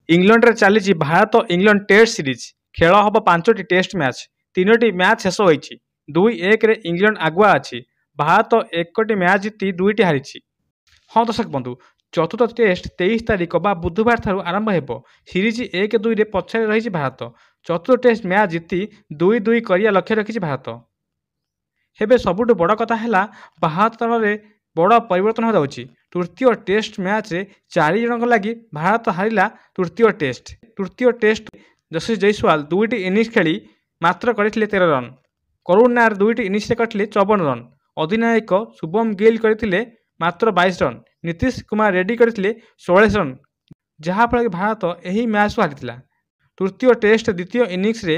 England रे चली Bharat England test series खेल हम 5टी टेस्ट मैच 3टी मैच शेष होती 2-1 रे इंग्लैंड आगुआ अच्छी भारत 1टी मैच जीति 2टी हारी। हाँ दर्शक बंधु चतुर्थ टेस्ट 23 तारिख बा बुधवार ठारू आरंभ हो सीरीज 1-2 रे पछारे रही भारत चतुर्थ टेस्ट मैच जीति 2-2 करिया लक्ष्य रखी भारत। हेबे सबुठु बड़ कथा है भारत दल में बड़ परिवर्तन हो तृतीय टेस्ट मैच रे 4 जन लगी भारत हारिला तृतीय टेस्ट यशस्वी जयसवाल 2टी इनिंग्स खेली मात्र करथिले 13 रन करुण नायर 2टी इनिंग्स करथिले 54 रन अधिनायक शुभम गिल करथिले मात्र 22 रन नीतीश कुमार रेड्डी करथिले 46 रन जहाँफल भारत यही मैच को हारिथिला। तृतीय टेस्ट द्वितीय इनिंग्स रे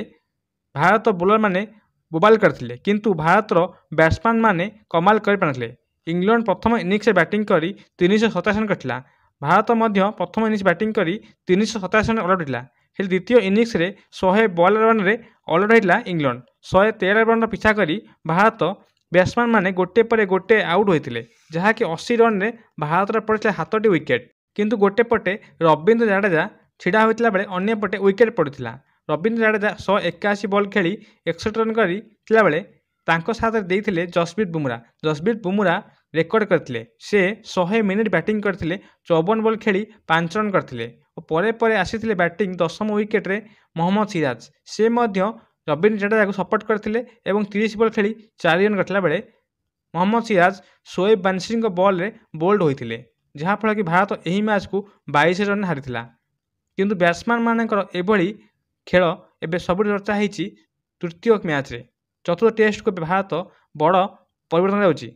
भारत बोलर माने बोबाल करथिले किंतु भारतर बैट्समैन माने कमाल कर पारथिले। इंग्लैंड प्रथम इनिंग्स बैटिंग करी 327 रन करथिला भारत मध्य प्रथम इनिंग्स बैटिंग करी 327 रन ऑल आउट हेल द्वितीय इनिंग्स रे 100 रन रे ऑल आउट होइला इंग्लैंड 113 रन पिछा करी भारत बैट्समैन माने गोटे पर गोटे आउट होते जहाँकि 80 रन रे भारत पड़ता 7टी विकेट किंतु गोटे पटे रवींद्र जाडेजा छिड़ा होता बेले अन्य पटे विकेट पड़ता रवींद्र जाडेजा 181 बॉल खेली 61 रन करथिला बेले तांको साथ देइथिले जसप्रीत बुमरा रेकर्ड करथिले से 100 मिनिट बैटिंग करथिले 54 बॉल खेली 5 रन करथिले और परे आसीथिले बैटिंग 10म विकेट रे मोहम्मद सिराज से मध्य रवींद्र जाडेजा को सपोर्ट करथिले एवं 30 बॉल खेली 4 रन करथिला बेले मोहम्मद सिराज शोएब बंसी बॉल रे बोल्ड होइथिले जहाँफल कि भारत यही मैच को 22 रन हारिथिला किंतु बैट्समैन मानकर एभली खेल एबे सब चर्चा होती तृतीय मैच रे चतुर्थ टेस्ट को भारत बड़ परिवर्तन होउची।